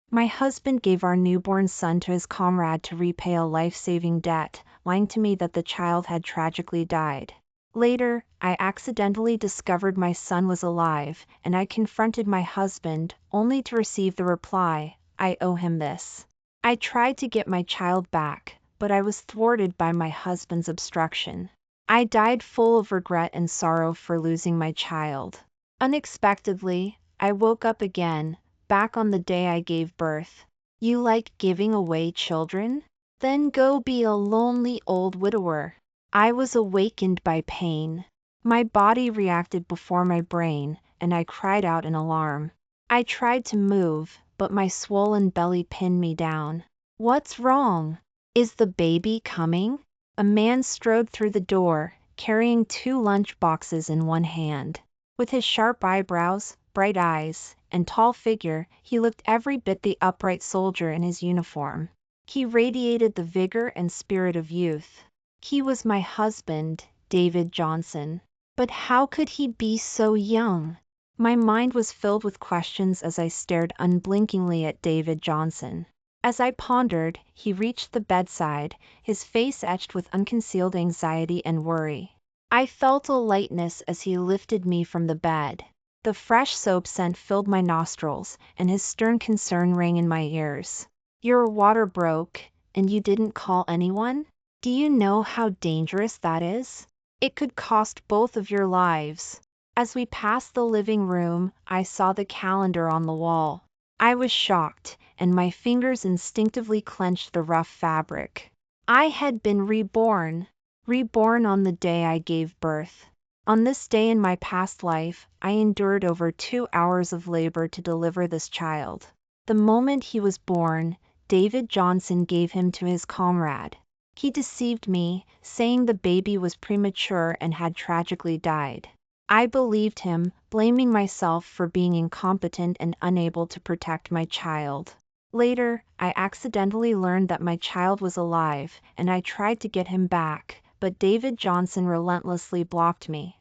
My husband gave our newborn son to his comrade to repay a life-saving debt, lying to me that the child had tragically died. Later, I accidentally discovered my son was alive, and I confronted my husband, only to receive the reply, "I owe him this." I tried to get my child back, but I was thwarted by my husband's obstruction. I died full of regret and sorrow for losing my child. Unexpectedly, I woke up again, back on the day I gave birth. You like giving away children? Then go be a lonely old widower. I was awakened by pain. My body reacted before my brain, and I cried out in alarm. I tried to move, but my swollen belly pinned me down. What's wrong? Is the baby coming? A man strode through the door, carrying 2 lunch boxes in one hand. With his sharp eyebrows, bright eyes, and tall figure, he looked every bit the upright soldier in his uniform. He radiated the vigor and spirit of youth. He was my husband, David Johnson. But how could he be so young? My mind was filled with questions as I stared unblinkingly at David Johnson. As I pondered, he reached the bedside, his face etched with unconcealed anxiety and worry. I felt a lightness as he lifted me from the bed. The fresh soap scent filled my nostrils, and his stern concern rang in my ears. Your water broke, and you didn't call anyone? Do you know how dangerous that is? It could cost both of your lives. As we passed the living room, I saw the calendar on the wall. I was shocked, and my fingers instinctively clenched the rough fabric. I had been reborn on the day I gave birth. On this day in my past life, I endured over 2 hours of labor to deliver this child. The moment he was born, David Johnson gave him to his comrade. He deceived me, saying the baby was premature and had tragically died. I believed him, blaming myself for being incompetent and unable to protect my child. Later, I accidentally learned that my child was alive, and I tried to get him back, but David Johnson relentlessly blocked me.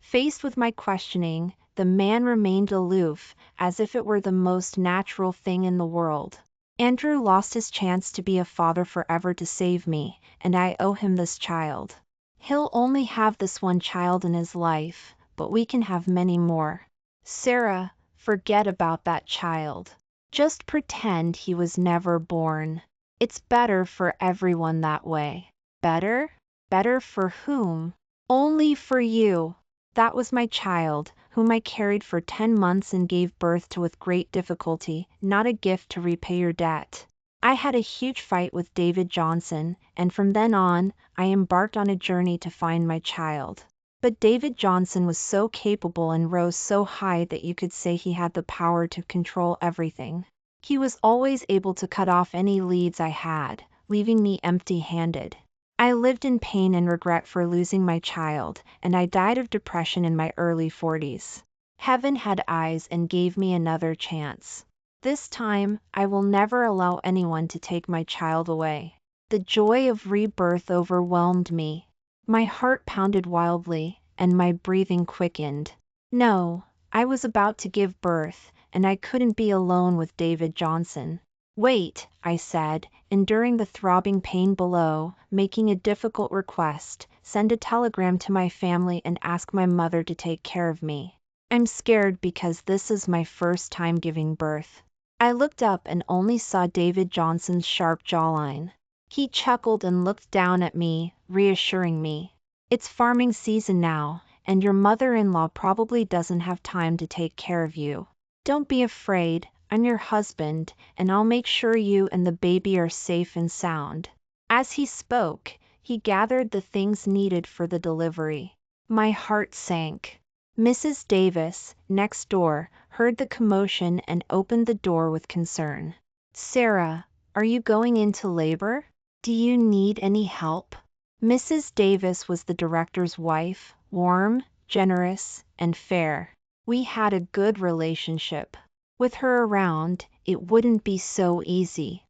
Faced with my questioning, the man remained aloof, as if it were the most natural thing in the world. Andrew lost his chance to be a father forever to save me, and I owe him this child. He'll only have this one child in his life, but we can have many more. Sarah, forget about that child. Just pretend he was never born. It's better for everyone that way. Better? Better for whom? Only for you. That was my child, whom I carried for 10 months and gave birth to with great difficulty, not a gift to repay your debt. I had a huge fight with David Johnson, and from then on, I embarked on a journey to find my child. But David Johnson was so capable and rose so high that you could say he had the power to control everything. He was always able to cut off any leads I had, leaving me empty-handed. I lived in pain and regret for losing my child, and I died of depression in my early 40s. Heaven had eyes and gave me another chance. This time, I will never allow anyone to take my child away. The joy of rebirth overwhelmed me. My heart pounded wildly, and my breathing quickened. No, I was about to give birth, and I couldn't be alone with David Johnson. Wait, I said, enduring the throbbing pain below, making a difficult request, send a telegram to my family and ask my mother to take care of me. I'm scared because this is my first time giving birth. I looked up and only saw David Johnson's sharp jawline. He chuckled and looked down at me, reassuring me. It's farming season now, and your mother-in-law probably doesn't have time to take care of you. Don't be afraid. I'm your husband, and I'll make sure you and the baby are safe and sound. As he spoke, he gathered the things needed for the delivery. My heart sank. Mrs. Davis, next door, heard the commotion and opened the door with concern. Sarah, are you going into labor? Do you need any help? Mrs. Davis was the director's wife, warm, generous, and fair. We had a good relationship. With her around, it wouldn't be so easy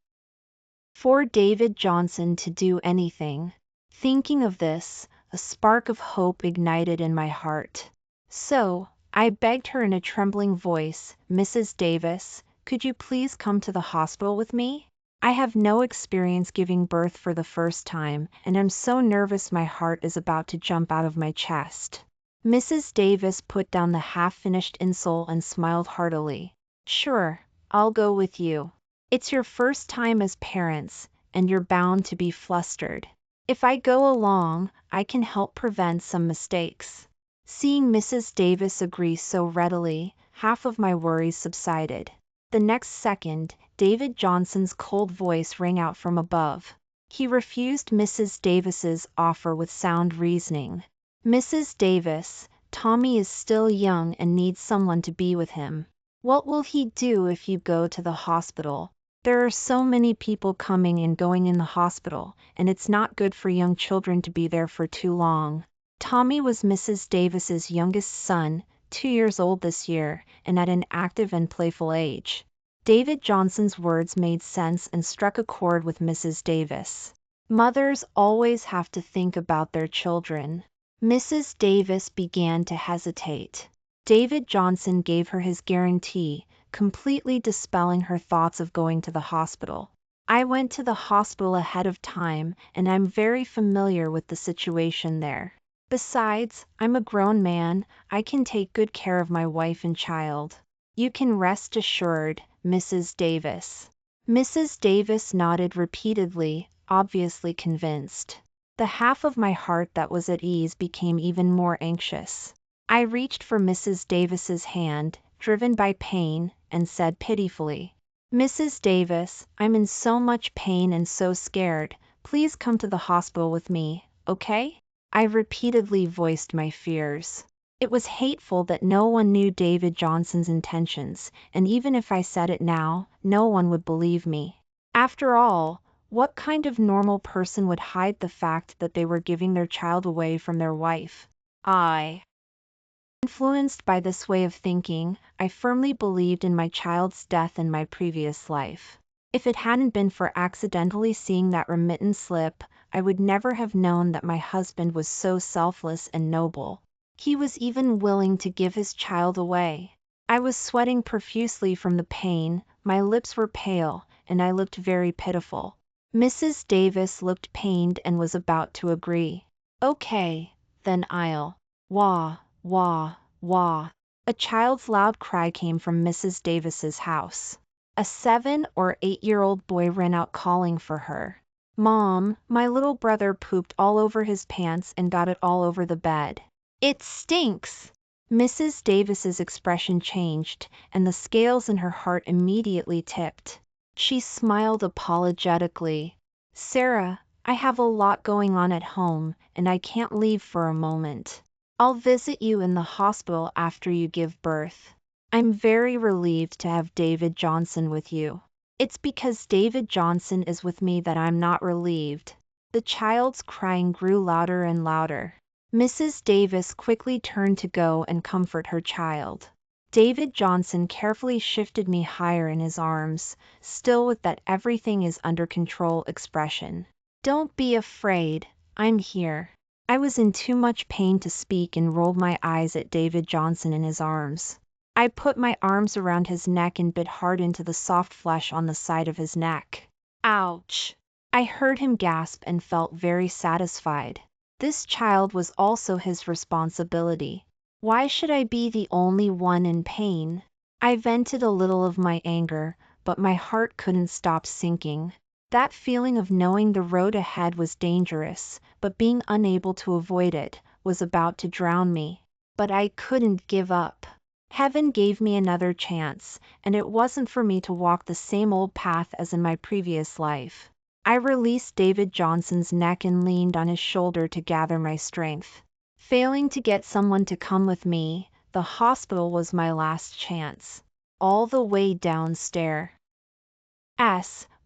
for David Johnson to do anything. Thinking of this, a spark of hope ignited in my heart. So, I begged her in a trembling voice, Mrs. Davis, could you please come to the hospital with me? I have no experience giving birth for the first time, and I'm so nervous my heart is about to jump out of my chest. Mrs. Davis put down the half-finished insole and smiled heartily. Sure, I'll go with you. It's your first time as parents, and you're bound to be flustered. If I go along, I can help prevent some mistakes. Seeing Mrs. Davis agree so readily, half of my worries subsided. The next second, David Johnson's cold voice rang out from above. He refused Mrs. Davis's offer with sound reasoning. Mrs. Davis, Tommy is still young and needs someone to be with him. What will he do if you go to the hospital? There are so many people coming and going in the hospital, and it's not good for young children to be there for too long. Tommy was Mrs. Davis's youngest son, 2 years old this year, and at an active and playful age. David Johnson's words made sense and struck a chord with Mrs. Davis. Mothers always have to think about their children. Mrs. Davis began to hesitate. David Johnson gave her his guarantee, completely dispelling her thoughts of going to the hospital. I went to the hospital ahead of time, and I'm very familiar with the situation there. Besides, I'm a grown man, I can take good care of my wife and child. You can rest assured, Mrs. Davis. Mrs. Davis nodded repeatedly, obviously convinced. The half of my heart that was at ease became even more anxious. I reached for Mrs. Davis's hand, driven by pain, and said pitifully, Mrs. Davis, I'm in so much pain and so scared, please come to the hospital with me, okay? I repeatedly voiced my fears. It was hateful that no one knew David Johnson's intentions, and even if I said it now, no one would believe me. After all, what kind of normal person would hide the fact that they were giving their child away from their wife? Influenced by this way of thinking, I firmly believed in my child's death in my previous life. If it hadn't been for accidentally seeing that remittance slip, I would never have known that my husband was so selfless and noble. He was even willing to give his child away. I was sweating profusely from the pain, my lips were pale, and I looked very pitiful. Mrs. Davis looked pained and was about to agree. Okay, then I'll. Wah, wah, wah. A child's loud cry came from Mrs. Davis's house. A 7 or 8-year-old boy ran out calling for her. Mom, my little brother pooped all over his pants and got it all over the bed. It stinks! Mrs. Davis's expression changed, and the scales in her heart immediately tipped. She smiled apologetically. Sarah, I have a lot going on at home, and I can't leave for a moment. I'll visit you in the hospital after you give birth. I'm very relieved to have David Johnson with you. It's because David Johnson is with me that I'm not relieved. The child's crying grew louder and louder. Mrs. Davis quickly turned to go and comfort her child. David Johnson carefully shifted me higher in his arms, still with that everything is under control expression. Don't be afraid, I'm here. I was in too much pain to speak and rolled my eyes at David Johnson in his arms. I put my arms around his neck and bit hard into the soft flesh on the side of his neck. Ouch! I heard him gasp and felt very satisfied. This child was also his responsibility. Why should I be the only one in pain? I vented a little of my anger, but my heart couldn't stop sinking. That feeling of knowing the road ahead was dangerous, but being unable to avoid it, was about to drown me. But I couldn't give up. Heaven gave me another chance, and it wasn't for me to walk the same old path as in my previous life. I released David Johnson's neck and leaned on his shoulder to gather my strength. Failing to get someone to come with me, the hospital was my last chance. All the way downstairs,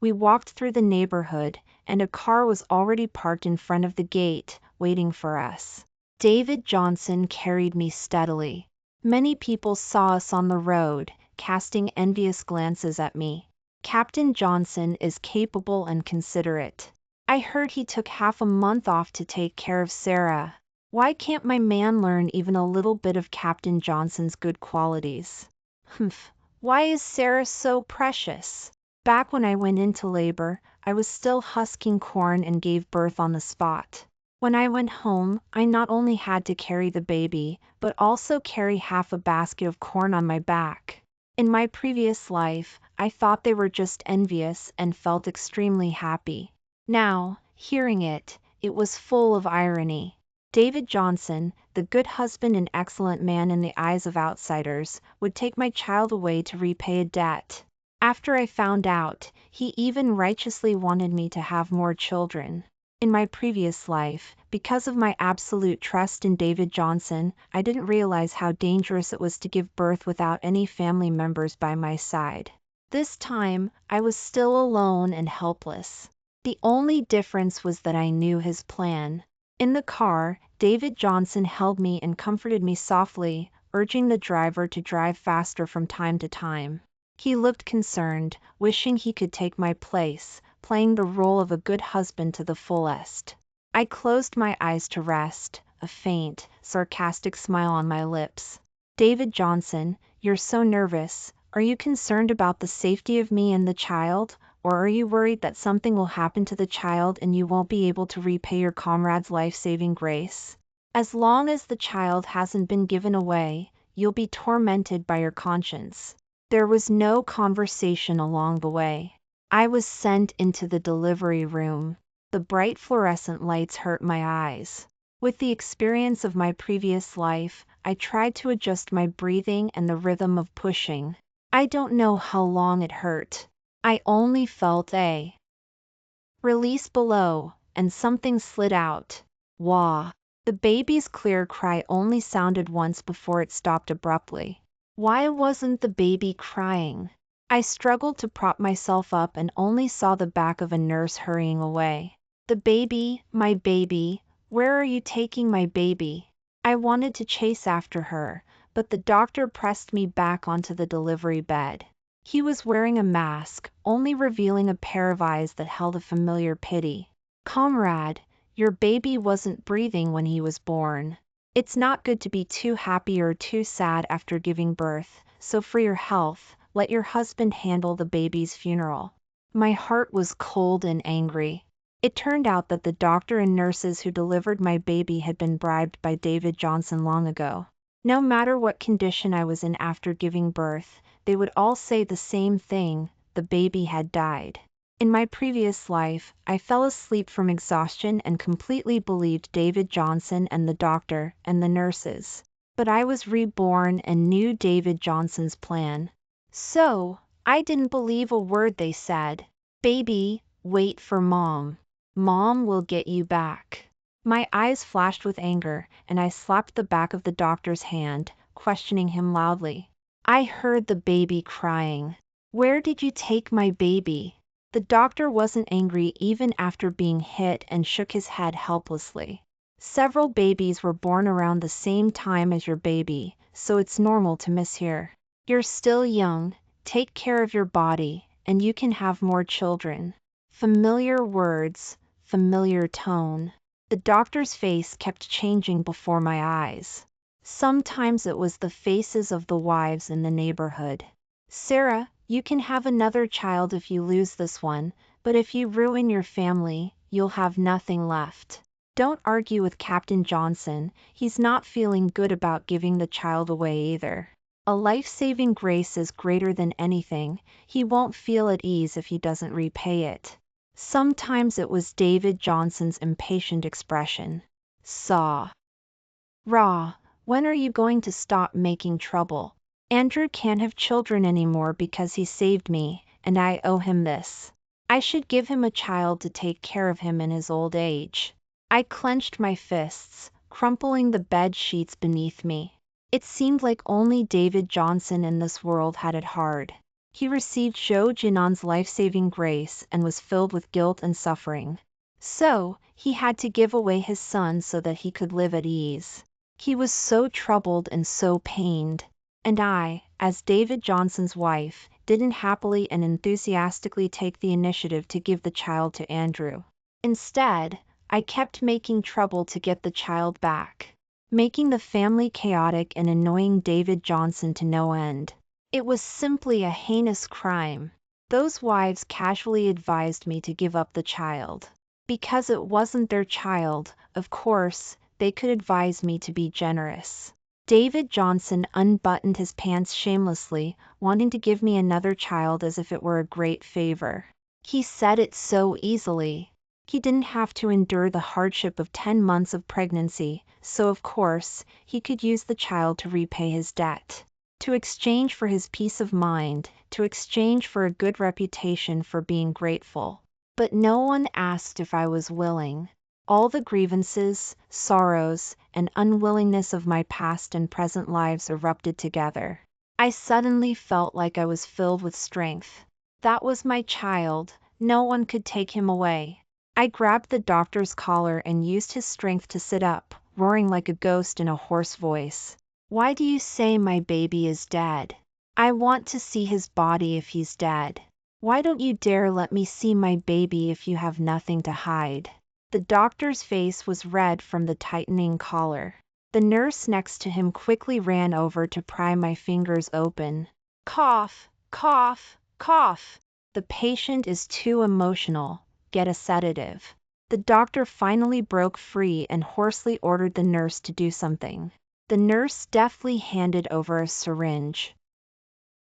we walked through the neighborhood, and a car was already parked in front of the gate, waiting for us. David Johnson carried me steadily. Many people saw us on the road, casting envious glances at me. Captain Johnson is capable and considerate. I heard he took half a month off to take care of Sarah. Why can't my man learn even a little bit of Captain Johnson's good qualities? Humph, Why is Sarah so precious? Back when I went into labor, I was still husking corn and gave birth on the spot. When I went home, I not only had to carry the baby, but also carry half a basket of corn on my back. In my previous life, I thought they were just envious and felt extremely happy. Now, hearing it, it was full of irony. David Johnson, the good husband and excellent man in the eyes of outsiders, would take my child away to repay a debt. After I found out, he even righteously wanted me to have more children. In my previous life, because of my absolute trust in David Johnson, I didn't realize how dangerous it was to give birth without any family members by my side. This time, I was still alone and helpless. The only difference was that I knew his plan. In the car, David Johnson held me and comforted me softly, urging the driver to drive faster from time to time. He looked concerned, wishing he could take my place, playing the role of a good husband to the fullest. I closed my eyes to rest, a faint, sarcastic smile on my lips. David Johnson, you're so nervous. Are you concerned about the safety of me and the child, or are you worried that something will happen to the child and you won't be able to repay your comrade's life-saving grace? As long as the child hasn't been given away, you'll be tormented by your conscience. There was no conversation along the way. I was sent into the delivery room. The bright fluorescent lights hurt my eyes. With the experience of my previous life, I tried to adjust my breathing and the rhythm of pushing. I don't know how long it hurt. I only felt a release below, and something slid out. Wah! The baby's clear cry only sounded once before it stopped abruptly. Why wasn't the baby crying? I struggled to prop myself up and only saw the back of a nurse hurrying away. The baby, my baby, where are you taking my baby? I wanted to chase after her, but the doctor pressed me back onto the delivery bed. He was wearing a mask, only revealing a pair of eyes that held a familiar pity. Comrade, your baby wasn't breathing when he was born. It's not good to be too happy or too sad after giving birth, so for your health, let your husband handle the baby's funeral. My heart was cold and angry. It turned out that the doctor and nurses who delivered my baby had been bribed by David Johnson long ago. No matter what condition I was in after giving birth, they would all say the same thing: the baby had died. In my previous life, I fell asleep from exhaustion and completely believed David Johnson and the doctor and the nurses. But I was reborn and knew David Johnson's plan. So, I didn't believe a word they said. Baby, wait for mom. Mom will get you back. My eyes flashed with anger, and I slapped the back of the doctor's hand, questioning him loudly. I heard the baby crying. Where did you take my baby? The doctor wasn't angry even after being hit and shook his head helplessly. Several babies were born around the same time as your baby, so it's normal to mishear. You're still young, take care of your body, and you can have more children. Familiar words, familiar tone. The doctor's face kept changing before my eyes. Sometimes it was the faces of the wives in the neighborhood. Sarah, you can have another child if you lose this one, but if you ruin your family, you'll have nothing left. Don't argue with Captain Johnson, he's not feeling good about giving the child away either. A life-saving grace is greater than anything, he won't feel at ease if he doesn't repay it. Sometimes it was David Johnson's impatient expression. Saw. Raw, when are you going to stop making trouble? Andrew can't have children anymore because he saved me, and I owe him this. I should give him a child to take care of him in his old age. I clenched my fists, crumpling the bed sheets beneath me. It seemed like only David Johnson in this world had it hard. He received Zhou Jinan's life-saving grace and was filled with guilt and suffering. So, he had to give away his son so that he could live at ease. He was so troubled and so pained. And I, as David Johnson's wife, didn't happily and enthusiastically take the initiative to give the child to Andrew. Instead, I kept making trouble to get the child back, making the family chaotic and annoying David Johnson to no end. It was simply a heinous crime. Those wives casually advised me to give up the child. Because it wasn't their child, of course, they could advise me to be generous. David Johnson unbuttoned his pants shamelessly, wanting to give me another child as if it were a great favor. He said it so easily. He didn't have to endure the hardship of 10 months of pregnancy, so of course, he could use the child to repay his debt. To exchange for his peace of mind, to exchange for a good reputation for being grateful. But no one asked if I was willing. All the grievances, sorrows, and unwillingness of my past and present lives erupted together. I suddenly felt like I was filled with strength. That was my child, no one could take him away. I grabbed the doctor's collar and used his strength to sit up, roaring like a ghost in a hoarse voice. Why do you say my baby is dead? I want to see his body if he's dead. Why don't you dare let me see my baby if you have nothing to hide? The doctor's face was red from the tightening collar. The nurse next to him quickly ran over to pry my fingers open. Cough, cough, cough. The patient is too emotional. Get a sedative. The doctor finally broke free and hoarsely ordered the nurse to do something. The nurse deftly handed over a syringe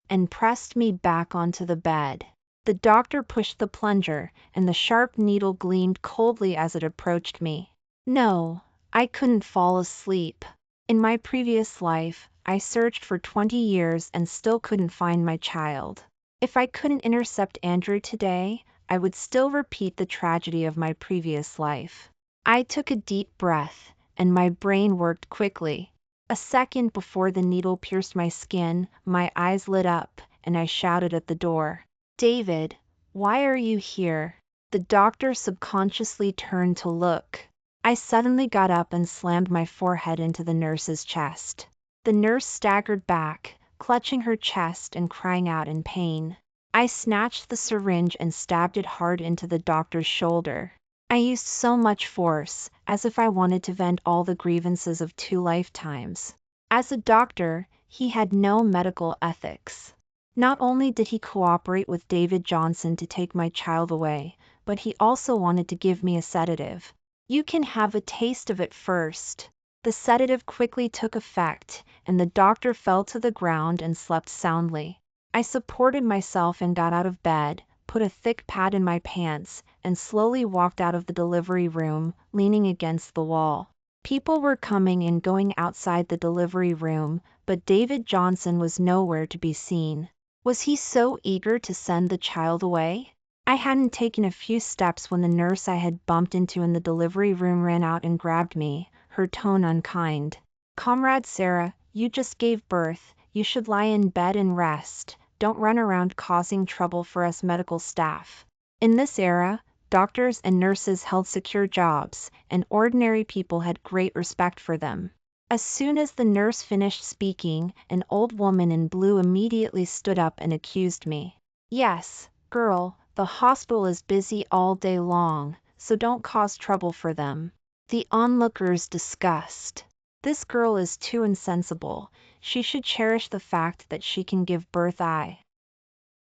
and pressed me back onto the bed. The doctor pushed the plunger, and the sharp needle gleamed coldly as it approached me. No, I couldn't fall asleep. In my previous life, I searched for 20 years and still couldn't find my child. If I couldn't intercept Andrew today, I would still repeat the tragedy of my previous life. I took a deep breath, and my brain worked quickly. A second before the needle pierced my skin, my eyes lit up, and I shouted at the door. David, why are you here? The doctor subconsciously turned to look. I suddenly got up and slammed my forehead into the nurse's chest. The nurse staggered back, clutching her chest and crying out in pain. I snatched the syringe and stabbed it hard into the doctor's shoulder. I used so much force, as if I wanted to vent all the grievances of 2 lifetimes. As a doctor, he had no medical ethics. Not only did he cooperate with David Johnson to take my child away, but he also wanted to give me a sedative. You can have a taste of it first. The sedative quickly took effect, and the doctor fell to the ground and slept soundly. I supported myself and got out of bed, put a thick pad in my pants, and slowly walked out of the delivery room, leaning against the wall. People were coming and going outside the delivery room, but David Johnson was nowhere to be seen. Was he so eager to send the child away? I hadn't taken a few steps when the nurse I had bumped into in the delivery room ran out and grabbed me, her tone unkind. Comrade Sarah, you just gave birth, you should lie in bed and rest. Don't run around causing trouble for us medical staff. In this era, doctors and nurses held secure jobs, and ordinary people had great respect for them. As soon as the nurse finished speaking, an old woman in blue immediately stood up and accused me. Yes, girl, the hospital is busy all day long, so don't cause trouble for them. The onlookers discussed. This girl is too insensible. She should cherish the fact that she can give birth.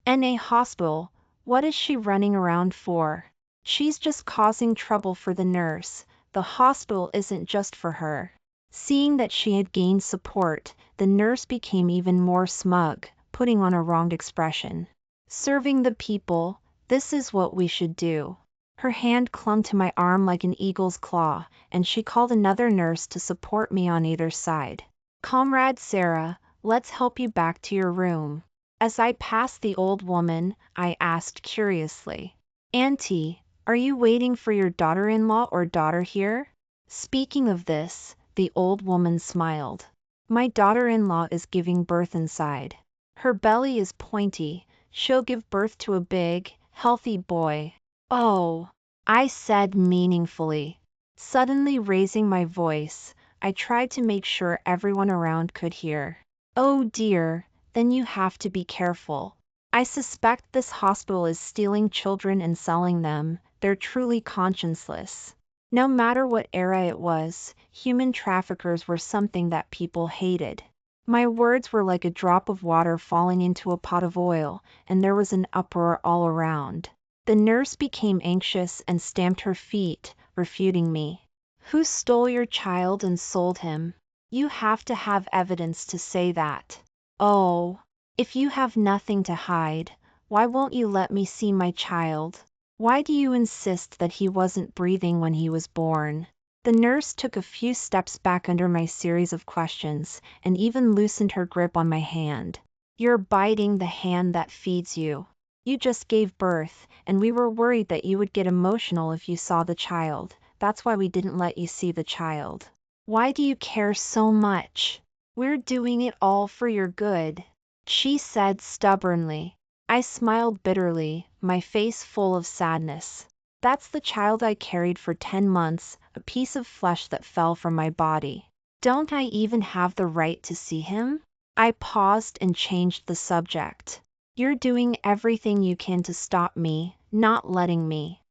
In a hospital, what is she running around for? She's just causing trouble for the nurse. The hospital isn't just for her. Seeing that she had gained support, the nurse became even more smug, putting on a wronged expression. Serving the people, this is what we should do. Her hand clung to my arm like an eagle's claw, and she called another nurse to support me on either side. Comrade Sarah, let's help you back to your room. As I passed the old woman, I asked curiously, Auntie, are you waiting for your daughter-in-law or daughter here? Speaking of this, the old woman smiled. My daughter-in-law is giving birth inside. Her belly is pointy. She'll give birth to a big, healthy boy. Oh, I said meaningfully. Suddenly raising my voice, I tried to make sure everyone around could hear. Oh dear, then you have to be careful. I suspect this hospital is stealing children and selling them. They're truly conscienceless. No matter what era it was, human traffickers were something that people hated. My words were like a drop of water falling into a pot of oil, and there was an uproar all around. The nurse became anxious and stamped her feet, refuting me. Who stole your child and sold him? You have to have evidence to say that. Oh, if you have nothing to hide, why won't you let me see my child? Why do you insist that he wasn't breathing when he was born? The nurse took a few steps back under my series of questions, and even loosened her grip on my hand. You're biting the hand that feeds you. You just gave birth, and we were worried that you would get emotional if you saw the child. That's why we didn't let you see the child. Why do you care so much? We're doing it all for your good, she said stubbornly. I smiled bitterly, my face full of sadness. That's the child I carried for 10 months, a piece of flesh that fell from my body. Don't I even have the right to see him? I paused and changed the subject. You're doing everything you can to stop me, not letting me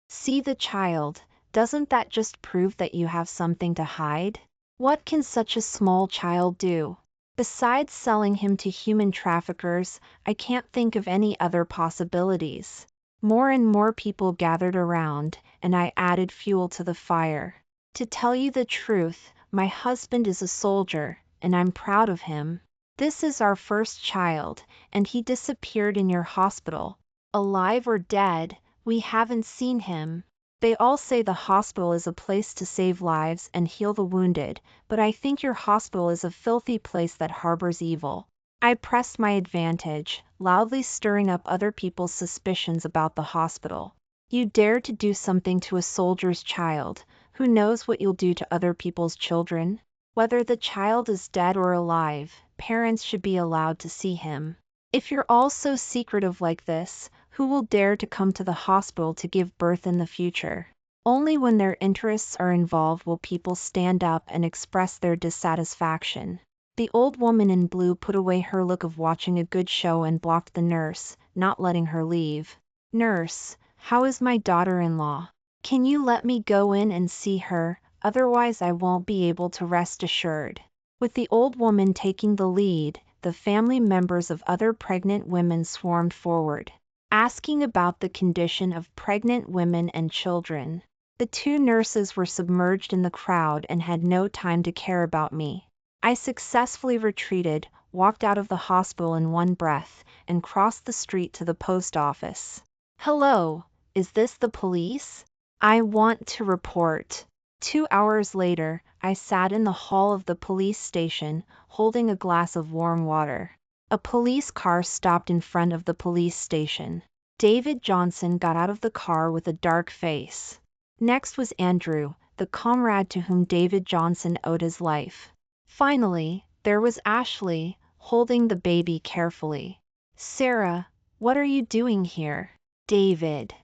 see the child. Doesn't that just prove that you have something to hide? What can such a small child do? Besides selling him to human traffickers, I can't think of any other possibilities. More and more people gathered around, and I added fuel to the fire. To tell you the truth, my husband is a soldier, and I'm proud of him. This is our first child, and he disappeared in your hospital. Alive or dead, we haven't seen him. They all say the hospital is a place to save lives and heal the wounded, but I think your hospital is a filthy place that harbors evil. I pressed my advantage, loudly stirring up other people's suspicions about the hospital. You dare to do something to a soldier's child, who knows what you'll do to other people's children? Whether the child is dead or alive, parents should be allowed to see him. If you're all so secretive like this, who will dare to come to the hospital to give birth in the future? Only when their interests are involved will people stand up and express their dissatisfaction. The old woman in blue put away her look of watching a good show and blocked the nurse, not letting her leave. Nurse, how is my daughter-in-law? Can you let me go in and see her, otherwise I won't be able to rest assured. With the old woman taking the lead, the family members of other pregnant women swarmed forward, asking about the condition of pregnant women and children. The two nurses were submerged in the crowd and had no time to care about me. I successfully retreated, walked out of the hospital in one breath, and crossed the street to the post office. Hello, is this the police? I want to report. 2 hours later, I sat in the hall of the police station, holding a glass of warm water. A police car stopped in front of the police station. David Johnson got out of the car with a dark face. Next was Andrew, the comrade to whom David Johnson owed his life. Finally, there was Ashley, holding the baby carefully. Sarah, what are you doing here? David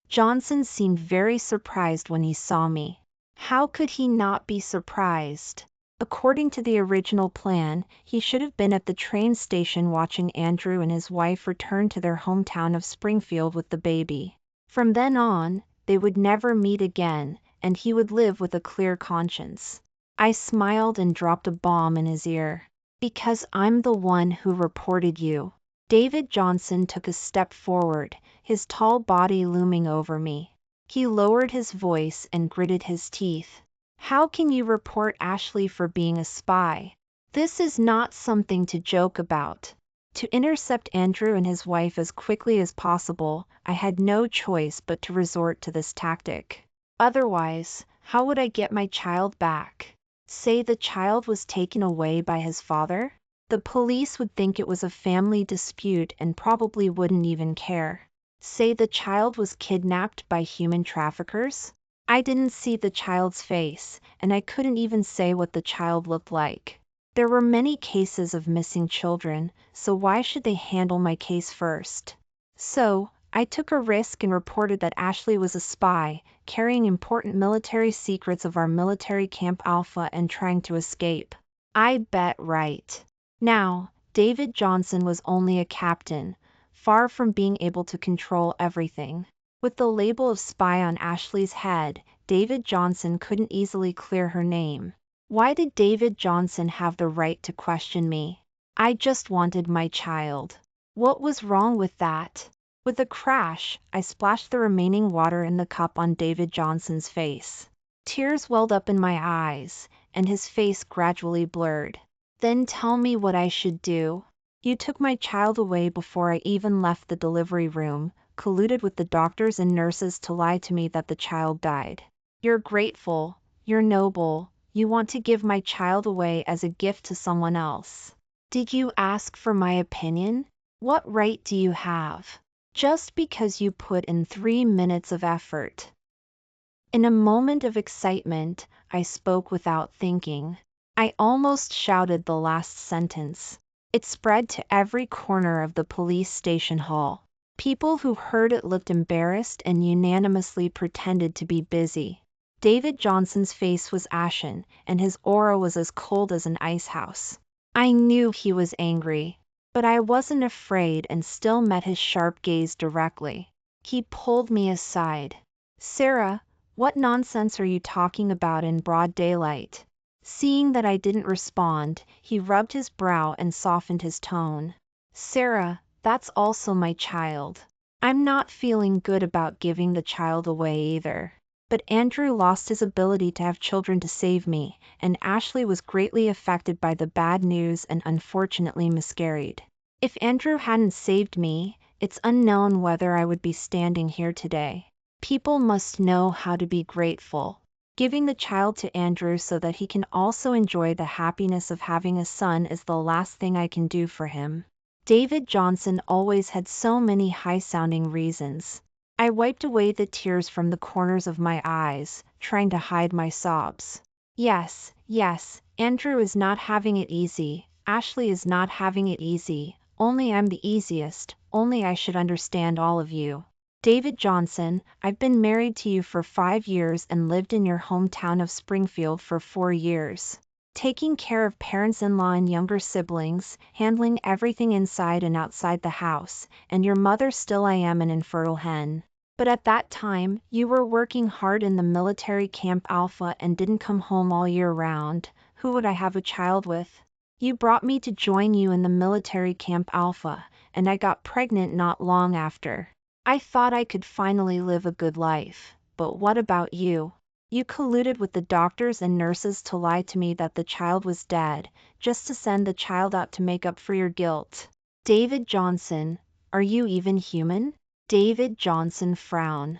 Johnson seemed very surprised when he saw me. How could he not be surprised? According to the original plan, he should have been at the train station watching Andrew and his wife return to their hometown of Springfield with the baby. From then on, they would never meet again, and he would live with a clear conscience. I smiled and dropped a bomb in his ear. Because I'm the one who reported you. David Johnson took a step forward, his tall body looming over me. He lowered his voice and gritted his teeth. How can you report Ashley for being a spy? This is not something to joke about. To intercept Andrew and his wife as quickly as possible, I had no choice but to resort to this tactic. Otherwise, how would I get my child back? Say the child was taken away by his father? The police would think it was a family dispute and probably wouldn't even care. Say the child was kidnapped by human traffickers? I didn't see the child's face, and I couldn't even say what the child looked like. There were many cases of missing children, so why should they handle my case first? So, I took a risk and reported that Ashley was a spy, carrying important military secrets of our military Camp Alpha and trying to escape. I bet right. Now, David Johnson was only a captain, far from being able to control everything. With the label of spy on Ashley's head, David Johnson couldn't easily clear her name. Why did David Johnson have the right to question me? I just wanted my child. What was wrong with that? With a crash, I splashed the remaining water in the cup on David Johnson's face. Tears welled up in my eyes, and his face gradually blurred. Then tell me what I should do. You took my child away before I even left the delivery room, colluded with the doctors and nurses to lie to me that the child died. You're grateful, you're noble, you want to give my child away as a gift to someone else. Did you ask for my opinion? What right do you have? Just because you put in 3 minutes of effort. In a moment of excitement, I spoke without thinking. I almost shouted the last sentence. It spread to every corner of the police station hall. People who heard it looked embarrassed and unanimously pretended to be busy. David Johnson's face was ashen, and his aura was as cold as an icehouse. I knew he was angry, but I wasn't afraid and still met his sharp gaze directly. He pulled me aside. Sarah, what nonsense are you talking about in broad daylight? Seeing that I didn't respond, he rubbed his brow and softened his tone. Sarah, that's also my child. I'm not feeling good about giving the child away either. But Andrew lost his ability to have children to save me, and Ashley was greatly affected by the bad news and unfortunately miscarried. If Andrew hadn't saved me, it's unknown whether I would be standing here today. People must know how to be grateful. Giving the child to Andrew so that he can also enjoy the happiness of having a son is the last thing I can do for him. David Johnson always had so many high-sounding reasons. I wiped away the tears from the corners of my eyes, trying to hide my sobs. Yes, Andrew is not having it easy, Ashley is not having it easy, only I'm the easiest, only I should understand all of you. David Johnson, I've been married to you for 5 years and lived in your hometown of Springfield for 4 years. Taking care of parents-in-law and younger siblings, handling everything inside and outside the house, and your mother still I am an infertile hen. But at that time, you were working hard in the military Camp Alpha and didn't come home all year round. Who would I have a child with? You brought me to join you in the military Camp Alpha, and I got pregnant not long after. I thought I could finally live a good life, but what about you? You colluded with the doctors and nurses to lie to me that the child was dead, just to send the child out to make up for your guilt. David Johnson, are you even human? David Johnson frowned.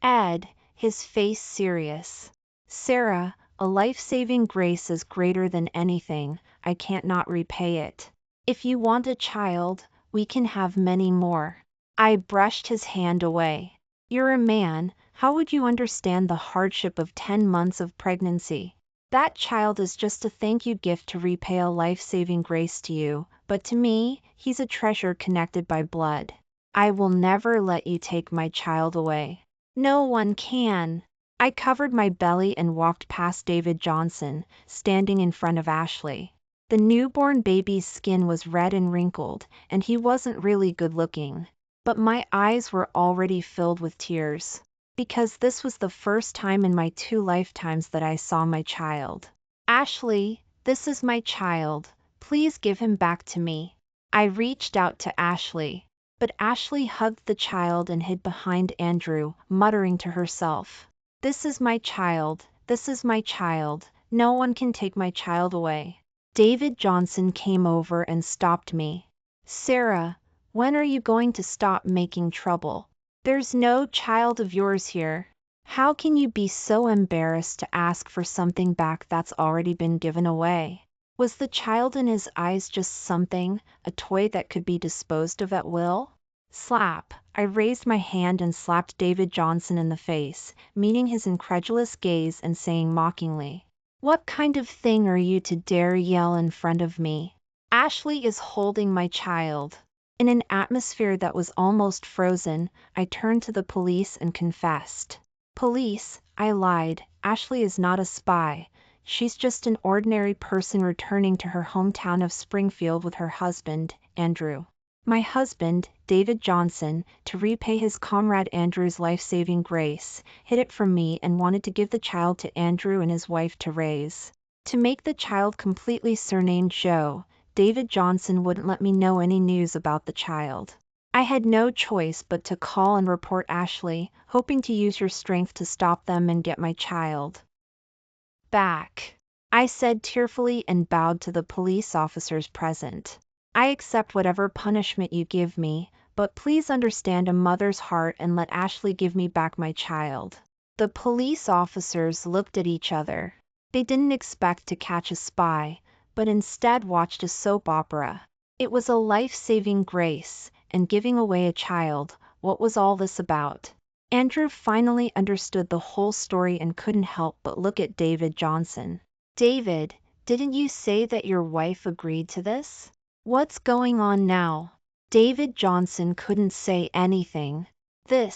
Ed, his face serious. Sarah, a life-saving grace is greater than anything, I can't not repay it. If you want a child, we can have many more. I brushed his hand away. You're a man, how would you understand the hardship of 10 months of pregnancy? That child is just a thank you gift to repay a life-saving grace to you, but to me, he's a treasure connected by blood. I will never let you take my child away. No one can. I covered my belly and walked past David Johnson, standing in front of Ashley. The newborn baby's skin was red and wrinkled, and he wasn't really good looking. But my eyes were already filled with tears. Because this was the first time in my 2 lifetimes that I saw my child. Ashley, this is my child. Please give him back to me. I reached out to Ashley. But Ashley hugged the child and hid behind Andrew, muttering to herself. This is my child, this is my child, no one can take my child away. David Johnson came over and stopped me. Sarah, when are you going to stop making trouble? There's no child of yours here. How can you be so embarrassed to ask for something back that's already been given away? Was the child in his eyes just something, a toy that could be disposed of at will? Slap! I raised my hand and slapped David Johnson in the face, meeting his incredulous gaze and saying mockingly, "What kind of thing are you to dare yell in front of me? Ashley is holding my child." In an atmosphere that was almost frozen, I turned to the police and confessed. "Police, I lied. Ashley is not a spy. She's just an ordinary person returning to her hometown of Springfield with her husband, Andrew. My husband, David Johnson, to repay his comrade Andrew's life-saving grace, hid it from me and wanted to give the child to Andrew and his wife to raise. To make the child completely surnamed Joe, David Johnson wouldn't let me know any news about the child. I had no choice but to call and report Ashley, hoping to use your strength to stop them and get my child back. I said tearfully and bowed to the police officers present. I accept whatever punishment you give me, but please understand a mother's heart and let Ashley give me back my child. The police officers looked at each other. They didn't expect to catch a spy, but instead watched a soap opera. It was a life-saving grace, and giving away a child, what was all this about? Andrew finally understood the whole story and couldn't help but look at David Johnson. David, didn't you say that your wife agreed to this? What's going on now? David Johnson couldn't say anything. It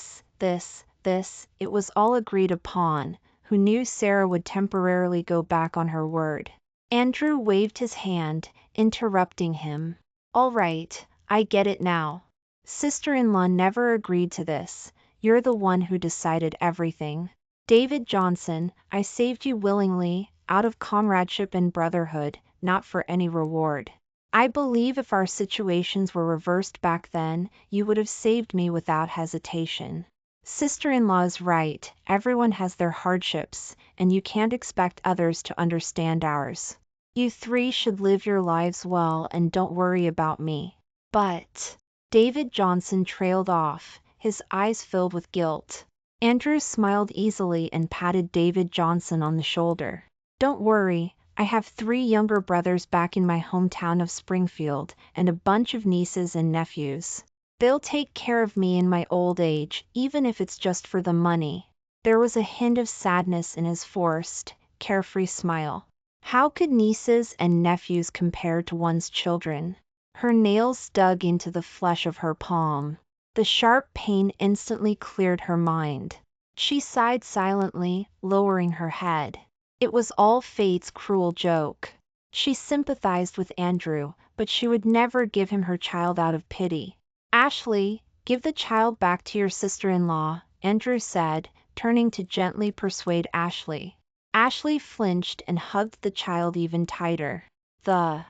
was all agreed upon. Who knew Sarah would temporarily go back on her word? Andrew waved his hand, interrupting him. All right, I get it now. Sister-in-law never agreed to this. You're the one who decided everything. David Johnson, I saved you willingly, out of comradeship and brotherhood, not for any reward. I believe if our situations were reversed back then, you would have saved me without hesitation. Sister-in-law is right, everyone has their hardships, and you can't expect others to understand ours. You three should live your lives well and don't worry about me. But David Johnson trailed off, his eyes filled with guilt. Andrew smiled easily and patted David Johnson on the shoulder. Don't worry, I have 3 younger brothers back in my hometown of Springfield, and a bunch of nieces and nephews. They'll take care of me in my old age, even if it's just for the money. There was a hint of sadness in his forced, carefree smile. How could nieces and nephews compare to one's children? Her nails dug into the flesh of her palm. The sharp pain instantly cleared her mind. She sighed silently, lowering her head. It was all fate's cruel joke. She sympathized with Andrew, but she would never give him her child out of pity. Ashley, give the child back to your sister-in-law, Andrew said, turning to gently persuade Ashley. Ashley flinched and hugged the child even tighter. The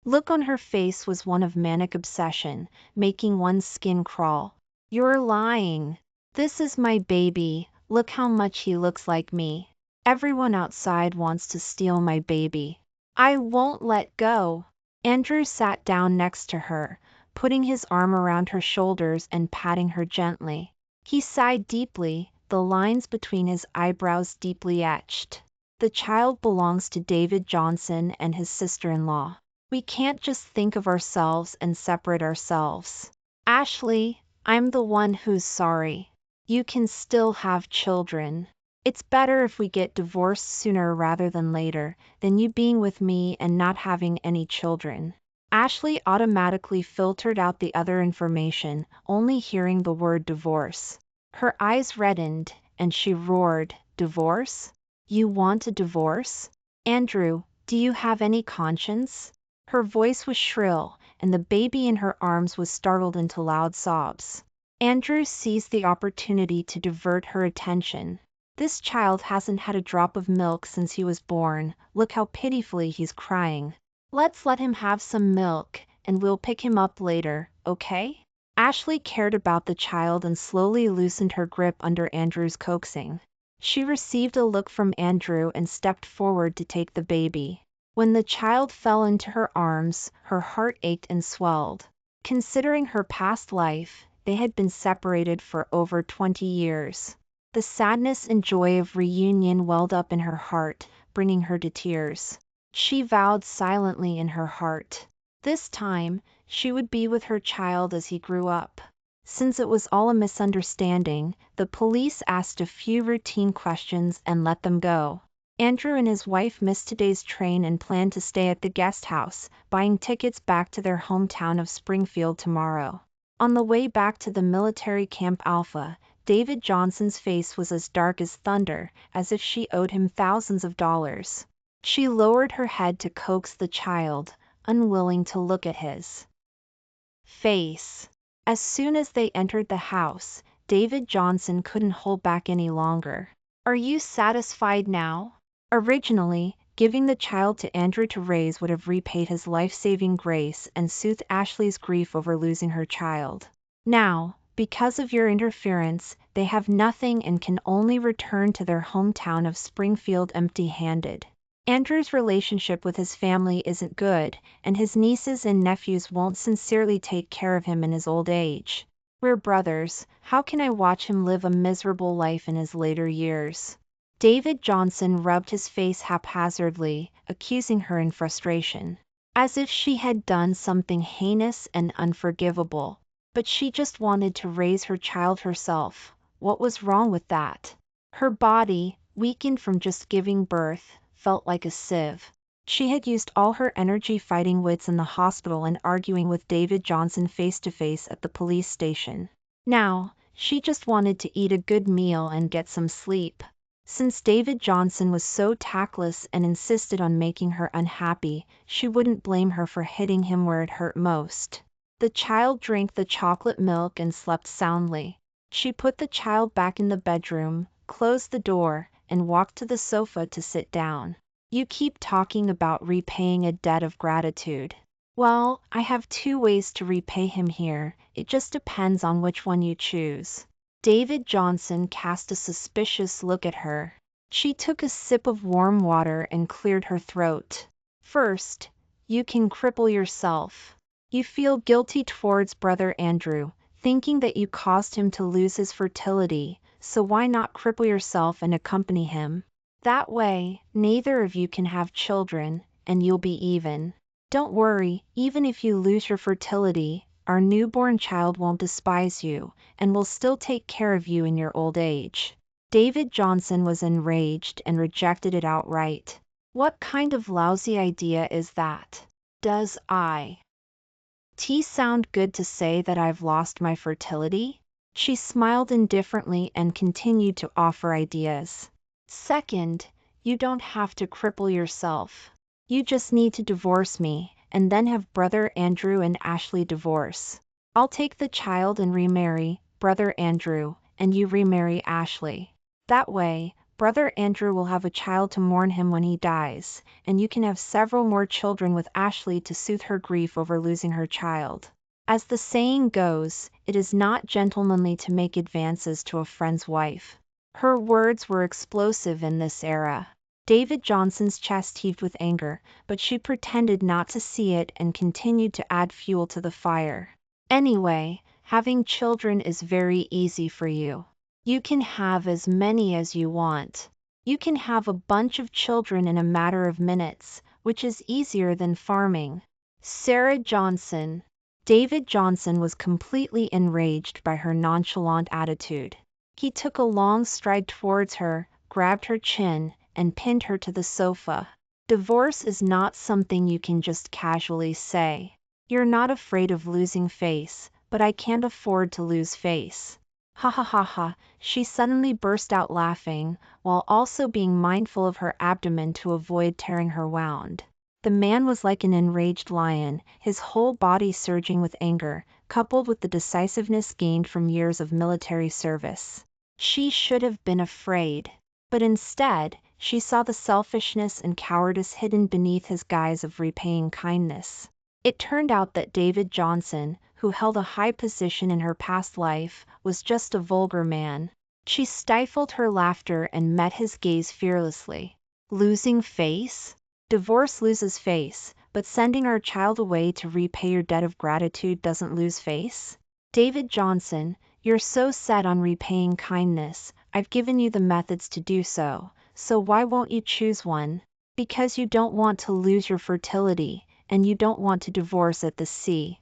look on her face was one of manic obsession, making one's skin crawl. You're lying. This is my baby, look how much he looks like me. Everyone outside wants to steal my baby. I won't let go. Andrew sat down next to her, putting his arm around her shoulders and patting her gently. He sighed deeply, the lines between his eyebrows deeply etched. The child belongs to David Johnson and his sister-in-law. We can't just think of ourselves and separate ourselves. Ashley, I'm the one who's sorry. You can still have children. It's better if we get divorced sooner rather than later, than you being with me and not having any children. Ashley automatically filtered out the other information, only hearing the word divorce. Her eyes reddened, and she roared, Divorce? You want a divorce? Andrew, do you have any conscience? Her voice was shrill, and the baby in her arms was startled into loud sobs. Andrew seized the opportunity to divert her attention. This child hasn't had a drop of milk since he was born, look how pitifully he's crying. Let's let him have some milk, and we'll pick him up later, okay? Ashley cared about the child and slowly loosened her grip under Andrew's coaxing. She received a look from Andrew and stepped forward to take the baby. When the child fell into her arms, her heart ached and swelled. Considering her past life, they had been separated for over 20 years. The sadness and joy of reunion welled up in her heart, bringing her to tears. She vowed silently in her heart. This time, she would be with her child as he grew up. Since it was all a misunderstanding, the police asked a few routine questions and let them go. Andrew and his wife missed today's train and planned to stay at the guest house, buying tickets back to their hometown of Springfield tomorrow. On the way back to the military Camp Alpha, David Johnson's face was as dark as thunder, as if she owed him thousands of dollars. She lowered her head to coax the child, unwilling to look at his face. As soon as they entered the house, David Johnson couldn't hold back any longer. Are you satisfied now? Originally, Giving the child to Andrew to raise would have repaid his life-saving grace and soothed Ashley's grief over losing her child. Now, because of your interference, they have nothing and can only return to their hometown of Springfield empty-handed. Andrew's relationship with his family isn't good, and his nieces and nephews won't sincerely take care of him in his old age. We're brothers, how can I watch him live a miserable life in his later years? David Johnson rubbed his face haphazardly, accusing her in frustration. As if she had done something heinous and unforgivable. But she just wanted to raise her child herself. What was wrong with that? Her body, weakened from just giving birth, felt like a sieve. She had used all her energy fighting wits in the hospital and arguing with David Johnson face to face at the police station. Now, she just wanted to eat a good meal and get some sleep. Since David Johnson was so tactless and insisted on making her unhappy, she wouldn't blame her for hitting him where it hurt most. The child drank the chocolate milk and slept soundly. She put the child back in the bedroom, closed the door, and walked to the sofa to sit down. You keep talking about repaying a debt of gratitude. Well, I have 2 ways to repay him here, it just depends on which one you choose. David Johnson cast a suspicious look at her. She took a sip of warm water and cleared her throat. First, you can cripple yourself. You feel guilty towards brother Andrew, thinking that you caused him to lose his fertility, so why not cripple yourself and accompany him? That way, neither of you can have children, and you'll be even. Don't worry, even if you lose your fertility, our newborn child won't despise you, and will still take care of you in your old age. David Johnson was enraged and rejected it outright. What kind of lousy idea is that? Does it sound good to say that I've lost my fertility? She smiled indifferently and continued to offer ideas. Second, you don't have to cripple yourself. You just need to divorce me, and then have brother Andrew and Ashley divorce. I'll take the child and remarry brother Andrew, and you remarry Ashley. That way, brother Andrew will have a child to mourn him when he dies, and you can have several more children with Ashley to soothe her grief over losing her child. As the saying goes, it is not gentlemanly to make advances to a friend's wife. Her words were explosive in this era. David Johnson's chest heaved with anger, but she pretended not to see it and continued to add fuel to the fire. Anyway, having children is very easy for you. You can have as many as you want. You can have a bunch of children in a matter of minutes, which is easier than farming. Sarah Johnson. David Johnson was completely enraged by her nonchalant attitude. He took a long stride towards her, grabbed her chin, and pinned her to the sofa. Divorce is not something you can just casually say. You're not afraid of losing face, but I can't afford to lose face. Ha ha ha ha, she suddenly burst out laughing, while also being mindful of her abdomen to avoid tearing her wound. The man was like an enraged lion, his whole body surging with anger, coupled with the decisiveness gained from years of military service. She should have been afraid. But instead, she saw the selfishness and cowardice hidden beneath his guise of repaying kindness. It turned out that David Johnson, who held a high position in her past life, was just a vulgar man. She stifled her laughter and met his gaze fearlessly. Losing face? Divorce loses face, but sending our child away to repay your debt of gratitude doesn't lose face? David Johnson, you're so set on repaying kindness, I've given you the methods to do so, so why won't you choose one? Because you don't want to lose your fertility, and you don't want to divorce at the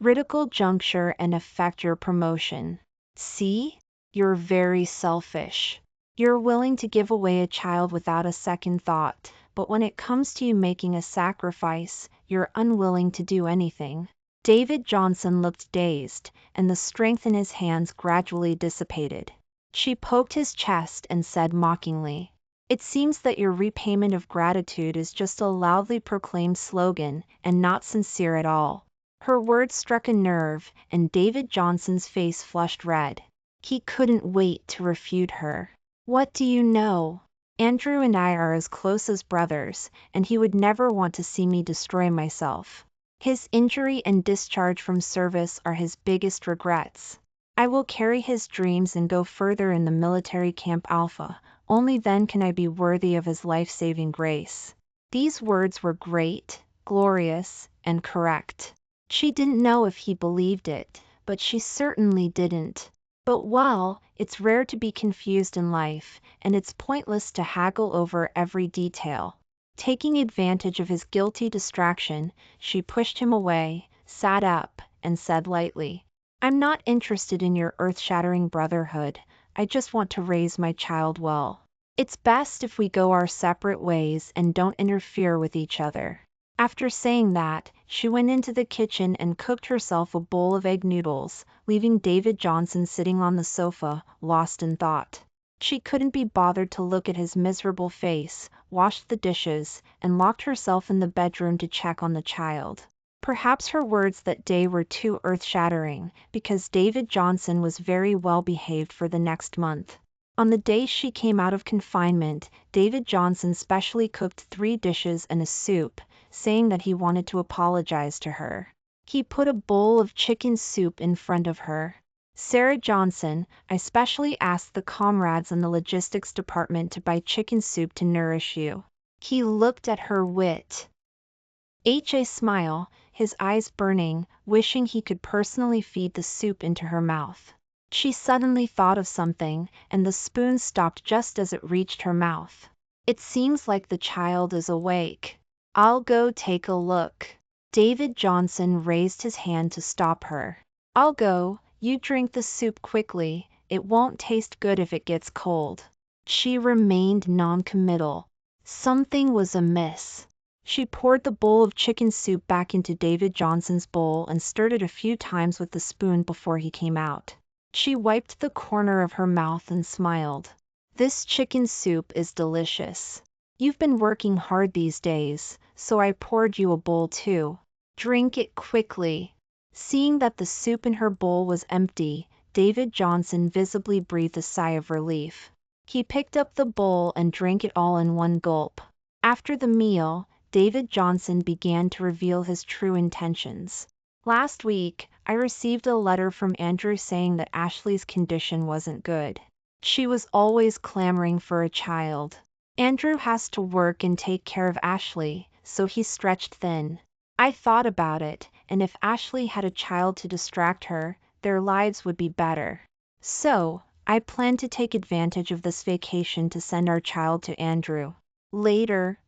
critical juncture and affect your promotion. See? You're very selfish. You're willing to give away a child without a second thought, but when it comes to you making a sacrifice, you're unwilling to do anything. David Johnson looked dazed, and the strength in his hands gradually dissipated. She poked his chest and said mockingly, "It seems that your repayment of gratitude is just a loudly proclaimed slogan, and not sincere at all." Her words struck a nerve, and David Johnson's face flushed red. He couldn't wait to refute her. "What do you know? Andrew and I are as close as brothers, and he would never want to see me destroy myself. His injury and discharge from service are his biggest regrets. I will carry his dreams and go further in the military Camp Alpha. Only then can I be worthy of his life-saving grace. These words were great, glorious, and correct. She didn't know if he believed it, but she certainly didn't. But well, it's rare to be confused in life, and it's pointless to haggle over every detail. Taking advantage of his guilty distraction, she pushed him away, sat up, and said lightly, "I'm not interested in your earth-shattering brotherhood. I just want to raise my child well. It's best if we go our separate ways and don't interfere with each other." After saying that, she went into the kitchen and cooked herself a bowl of egg noodles, leaving David Johnson sitting on the sofa, lost in thought. She couldn't be bothered to look at his miserable face, washed the dishes, and locked herself in the bedroom to check on the child. Perhaps her words that day were too earth-shattering, because David Johnson was very well behaved for the next month. On the day she came out of confinement, David Johnson specially cooked 3 dishes and a soup, saying that he wanted to apologize to her. He put a bowl of chicken soup in front of her. "Sarah Johnson, I specially asked the comrades in the logistics department to buy chicken soup to nourish you." He looked at her with a smile, his eyes burning, wishing he could personally feed the soup into her mouth. She suddenly thought of something, and the spoon stopped just as it reached her mouth. "It seems like the child is awake. I'll go take a look." David Johnson raised his hand to stop her. "I'll go, you drink the soup quickly, it won't taste good if it gets cold." She remained non-committal. Something was amiss. She poured the bowl of chicken soup back into David Johnson's bowl and stirred it a few times with the spoon before he came out. She wiped the corner of her mouth and smiled. "This chicken soup is delicious. You've been working hard these days, so I poured you a bowl too. Drink it quickly." Seeing that the soup in her bowl was empty, David Johnson visibly breathed a sigh of relief. He picked up the bowl and drank it all in one gulp. After the meal, David Johnson began to reveal his true intentions. "Last week, I received a letter from Andrew saying that Ashley's condition wasn't good. She was always clamoring for a child. Andrew has to work and take care of Ashley, so he's stretched thin. I thought about it, and if Ashley had a child to distract her, their lives would be better. So, I plan to take advantage of this vacation to send our child to Andrew." Later.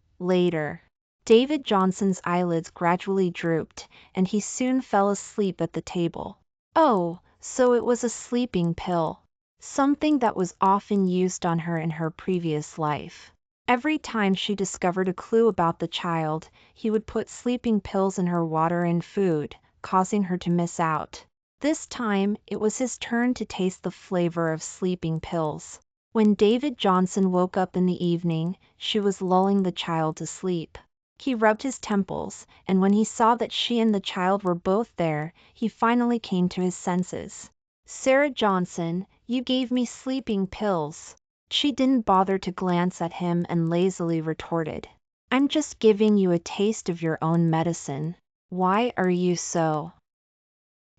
David Johnson's eyelids gradually drooped, and he soon fell asleep at the table. Oh, so it was a sleeping pill. Something that was often used on her in her previous life. Every time she discovered a clue about the child, he would put sleeping pills in her water and food, causing her to miss out. This time, it was his turn to taste the flavor of sleeping pills. When David Johnson woke up in the evening, she was lulling the child to sleep. He rubbed his temples, and when he saw that she and the child were both there, he finally came to his senses. "Sarah Johnson, you gave me sleeping pills." She didn't bother to glance at him and lazily retorted, "I'm just giving you a taste of your own medicine. Why are you so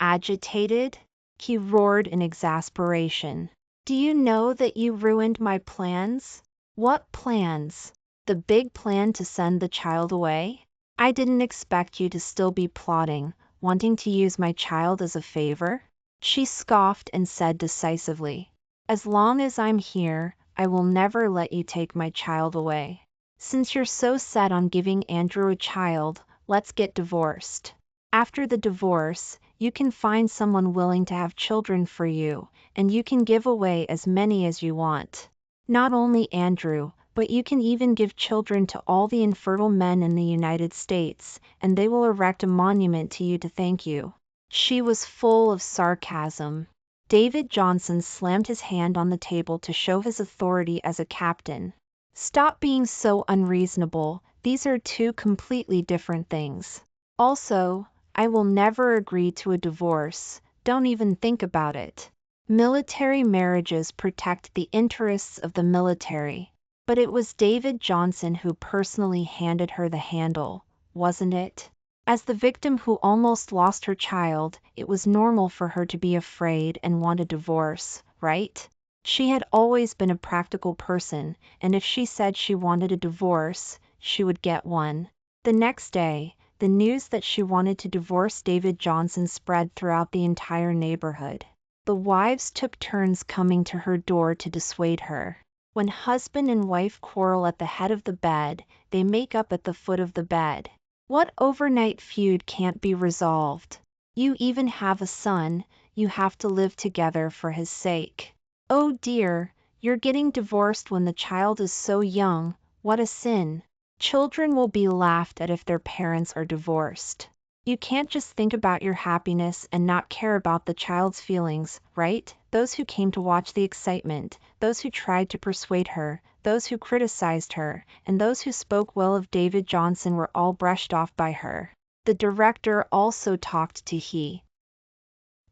agitated?" He roared in exasperation. "Do you know that you ruined my plans?" "What plans?" "The big plan to send the child away. I didn't expect you to still be plotting, wanting to use my child as a favor." She scoffed and said decisively, "As long as I'm here, I will never let you take my child away. Since you're so set on giving Andrew a child, let's get divorced. After the divorce, you can find someone willing to have children for you, and you can give away as many as you want. Not only Andrew, but you can even give children to all the infertile men in the United States, and they will erect a monument to you to thank you." She was full of sarcasm. David Johnson slammed his hand on the table to show his authority as a captain. "Stop being so unreasonable, these are 2 completely different things. Also, I will never agree to a divorce, don't even think about it. Military marriages protect the interests of the military. But it was David Johnson who personally handed her the handle, wasn't it? As the victim who almost lost her child, it was normal for her to be afraid and want a divorce, right? She had always been a practical person, and if she said she wanted a divorce, she would get one. The next day, the news that she wanted to divorce David Johnson spread throughout the entire neighborhood. The wives took turns coming to her door to dissuade her. When husband and wife quarrel at the head of the bed, they make up at the foot of the bed. What overnight feud can't be resolved? You even have a son, you have to live together for his sake. Oh dear, you're getting divorced when the child is so young, what a sin. Children will be laughed at if their parents are divorced. You can't just think about your happiness and not care about the child's feelings, right? Those who came to watch the excitement, those who tried to persuade her, those who criticized her, and those who spoke well of David Johnson were all brushed off by her. The director also talked to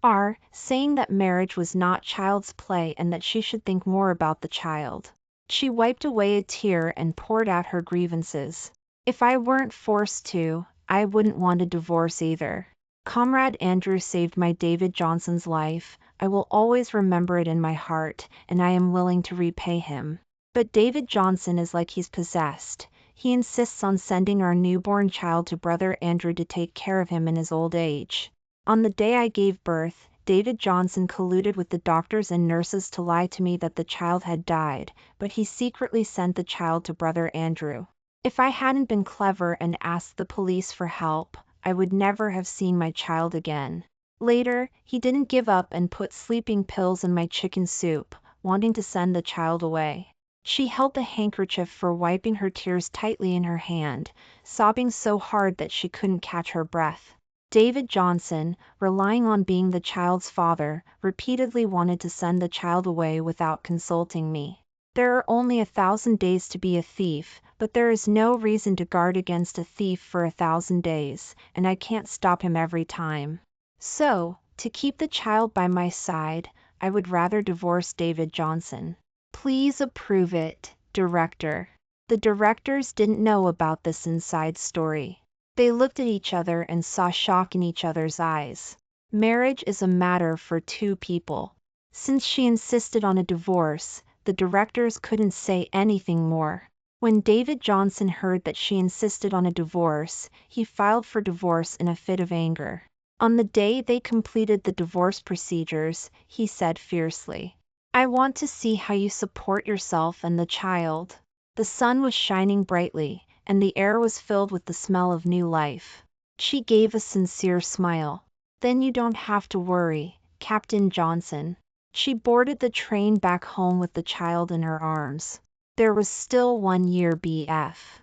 her, saying that marriage was not child's play and that she should think more about the child. She wiped away a tear and poured out her grievances. If I weren't forced to, I wouldn't want a divorce either. Comrade Andrew saved my David Johnson's life. I will always remember it in my heart, and I am willing to repay him. But David Johnson is like he's possessed. He insists on sending our newborn child to Brother Andrew to take care of him in his old age. On the day I gave birth, David Johnson colluded with the doctors and nurses to lie to me that the child had died, but he secretly sent the child to Brother Andrew. If I hadn't been clever and asked the police for help, I would never have seen my child again. Later, he didn't give up and put sleeping pills in my chicken soup, wanting to send the child away. She held the handkerchief for wiping her tears tightly in her hand, sobbing so hard that she couldn't catch her breath. David Johnson, relying on being the child's father, repeatedly wanted to send the child away without consulting me. There are only 1,000 days to be a thief, but there is no reason to guard against a thief for 1,000 days, and I can't stop him every time. So, to keep the child by my side, I would rather divorce David Johnson. Please approve it, director. The directors didn't know about this inside story. They looked at each other and saw shock in each other's eyes. Marriage is a matter for two people. Since she insisted on a divorce, the directors couldn't say anything more. When David Johnson heard that she insisted on a divorce, he filed for divorce in a fit of anger. On the day they completed the divorce procedures, he said fiercely, "I want to see how you support yourself and the child." The sun was shining brightly, and the air was filled with the smell of new life. She gave a sincere smile. "Then you don't have to worry, Captain Johnson." She boarded the train back home with the child in her arms. There was still 1 year BF,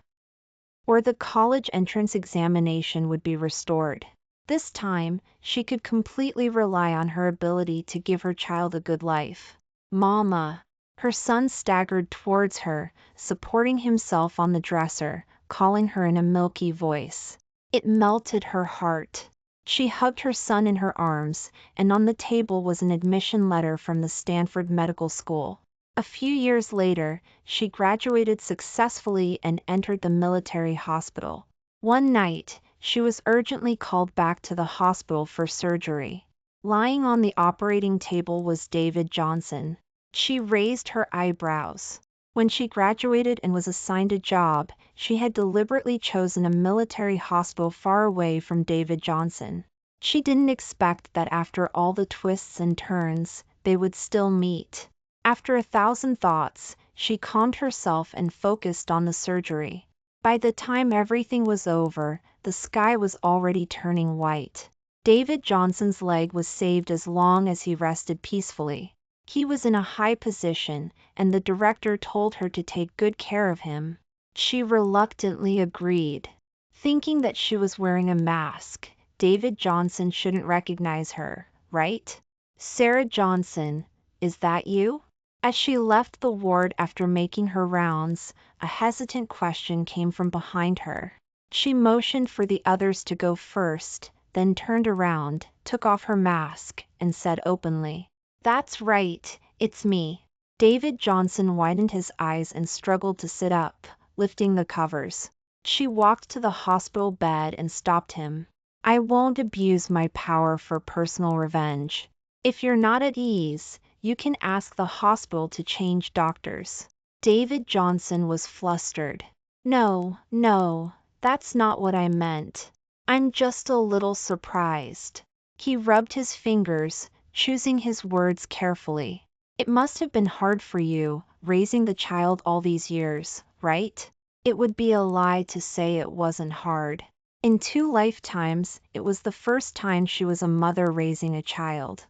or the college entrance examination would be restored. This time, she could completely rely on her ability to give her child a good life. "Mama." Her son staggered towards her, supporting himself on the dresser, calling her in a milky voice. It melted her heart. She hugged her son in her arms, and on the table was an admission letter from the Stanford Medical School. A few years later, she graduated successfully and entered the military hospital. One night, she was urgently called back to the hospital for surgery. Lying on the operating table was David Johnson. She raised her eyebrows. When she graduated and was assigned a job, she had deliberately chosen a military hospital far away from David Johnson. She didn't expect that after all the twists and turns, they would still meet. After 1,000 thoughts, she calmed herself and focused on the surgery. By the time everything was over, the sky was already turning white. David Johnson's leg was saved as long as he rested peacefully. He was in a high position, and the director told her to take good care of him. She reluctantly agreed, thinking that she was wearing a mask. David Johnson shouldn't recognize her, right? "Sarah Johnson, is that you?" As she left the ward after making her rounds, a hesitant question came from behind her. She motioned for the others to go first, then turned around, took off her mask, and said openly, "That's right, it's me." David Johnson widened his eyes and struggled to sit up, lifting the covers. She walked to the hospital bed and stopped him. I won't abuse my power for personal revenge. If you're not at ease, you can ask the hospital to change doctors. David Johnson was flustered. No, no, that's not what I meant. I'm just a little surprised. He rubbed his fingers, choosing his words carefully. It must have been hard for you, raising the child all these years, right? It would be a lie to say it wasn't hard. In 2 lifetimes, it was the first time she was a mother raising a child.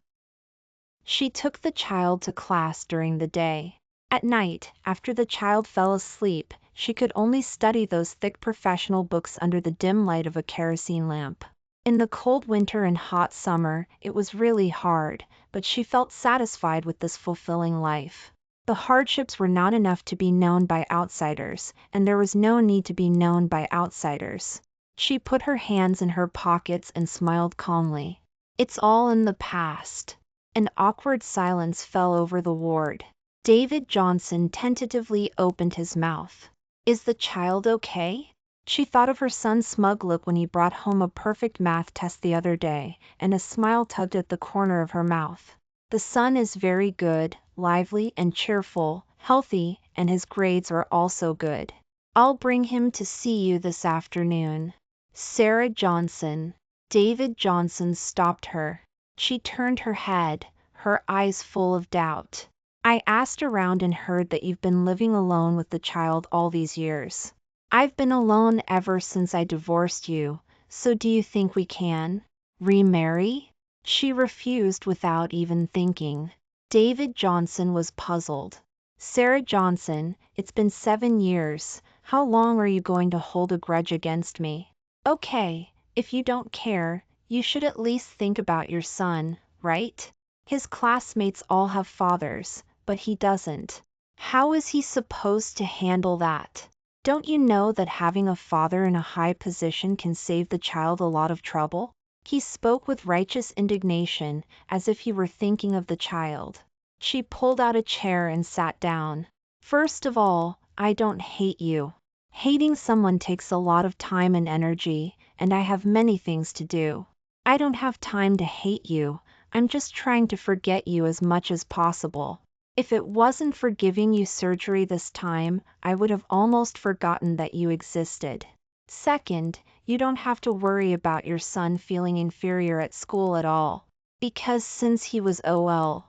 She took the child to class during the day. At night, after the child fell asleep, she could only study those thick professional books under the dim light of a kerosene lamp. In the cold winter and hot summer, it was really hard, but she felt satisfied with this fulfilling life. The hardships were not enough to be known by outsiders, and there was no need to be known by outsiders. She put her hands in her pockets and smiled calmly. It's all in the past. An awkward silence fell over the ward. David Johnson tentatively opened his mouth. Is the child okay? She thought of her son's smug look when he brought home a perfect math test the other day, and a smile tugged at the corner of her mouth. The son is very good, lively and cheerful, healthy, and his grades are also good. I'll bring him to see you this afternoon. Sarah Johnson. David Johnson stopped her. She turned her head, her eyes full of doubt. I asked around and heard that you've been living alone with the child all these years. I've been alone ever since I divorced you, so do you think we can remarry? She refused without even thinking. David Johnson was puzzled. Sarah Johnson, it's been 7 years. How long are you going to hold a grudge against me? Okay, if you don't care, you should at least think about your son, right? His classmates all have fathers, but he doesn't. How is he supposed to handle that? Don't you know that having a father in a high position can save the child a lot of trouble? He spoke with righteous indignation, as if he were thinking of the child. She pulled out a chair and sat down. First of all, I don't hate you. Hating someone takes a lot of time and energy, and I have many things to do. I don't have time to hate you. I'm just trying to forget you as much as possible. If it wasn't for giving you surgery this time, I would have almost forgotten that you existed. Second, you don't have to worry about your son feeling inferior at school at all. Because since he was OL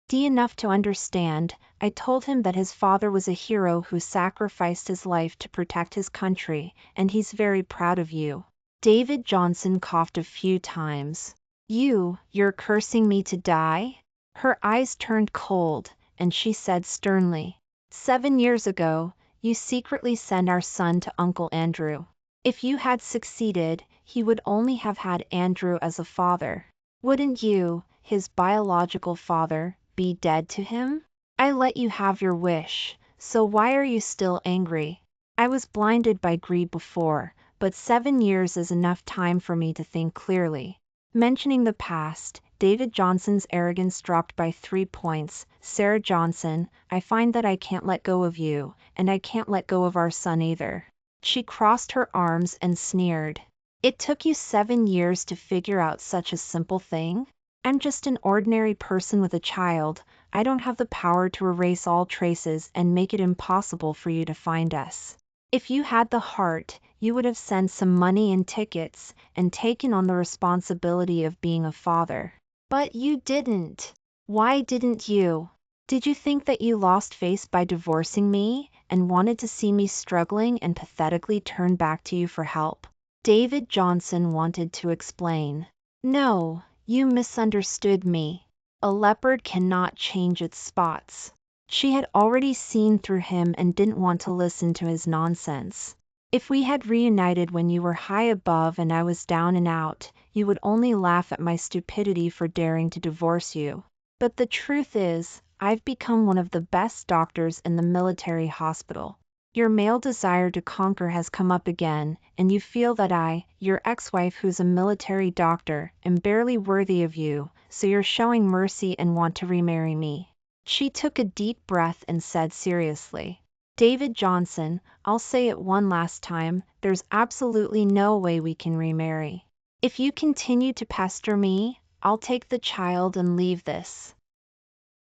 D enough to understand, I told him that his father was a hero who sacrificed his life to protect his country, and he's very proud of you. David Johnson coughed a few times. You're cursing me to die? Her eyes turned cold, and she said sternly, 7 years ago, you secretly sent our son to Uncle Andrew. If you had succeeded, he would only have had Andrew as a father. Wouldn't you, his biological father, be dead to him? I let you have your wish, so why are you still angry? I was blinded by greed before, but 7 years is enough time for me to think clearly. Mentioning the past, David Johnson's arrogance dropped by 3 points. Sarah Johnson, I find that I can't let go of you, and I can't let go of our son either. She crossed her arms and sneered. It took you 7 years to figure out such a simple thing? I'm just an ordinary person with a child. I don't have the power to erase all traces and make it impossible for you to find us. If you had the heart, you would have sent some money and tickets, and taken on the responsibility of being a father. But you didn't. Why didn't you? Did you think that you lost face by divorcing me, and wanted to see me struggling and pathetically turn back to you for help? David Johnson wanted to explain. No, you misunderstood me. A leopard cannot change its spots. She had already seen through him and didn't want to listen to his nonsense. If we had reunited when you were high above and I was down and out, you would only laugh at my stupidity for daring to divorce you. But the truth is, I've become one of the best doctors in the military hospital. Your male desire to conquer has come up again, and you feel that I, your ex-wife who's a military doctor, am barely worthy of you, so you're showing mercy and want to remarry me. She took a deep breath and said seriously, David Johnson, I'll say it one last time, there's absolutely no way we can remarry. If you continue to pester me, I'll take the child and leave this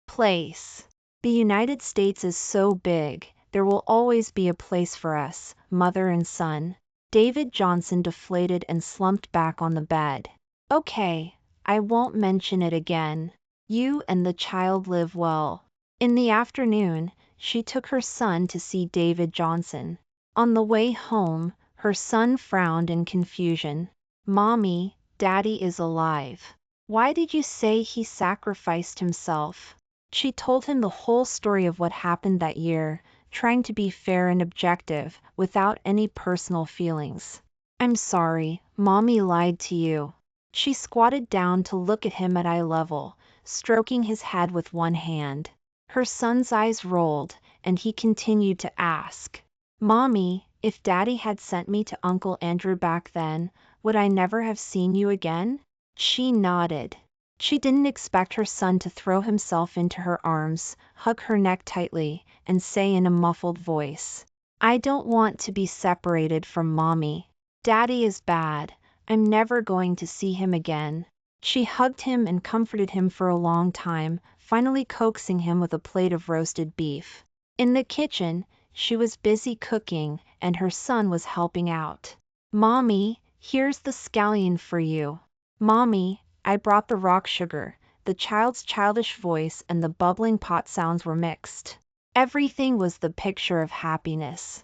place. The United States is so big, there will always be a place for us, mother and son. David Johnson deflated and slumped back on the bed. Okay, I won't mention it again. You and the child live well. In the afternoon, she took her son to see David Johnson. On the way home, her son frowned in confusion. Mommy, Daddy is alive. Why did you say he sacrificed himself? She told him the whole story of what happened that year, trying to be fair and objective, without any personal feelings. I'm sorry, Mommy lied to you. She squatted down to look at him at eye level, stroking his head with one hand. Her son's eyes rolled, and he continued to ask, Mommy, if Daddy had sent me to Uncle Andrew back then, would I never have seen you again? She nodded. She didn't expect her son to throw himself into her arms, hug her neck tightly, and say in a muffled voice, I don't want to be separated from Mommy. Daddy is bad. I'm never going to see him again. She hugged him and comforted him for a long time, finally coaxing him with a plate of roasted beef. In the kitchen, she was busy cooking, and her son was helping out. Mommy, here's the scallion for you. Mommy, I brought the rock sugar. The child's childish voice and the bubbling pot sounds were mixed. Everything was the picture of happiness.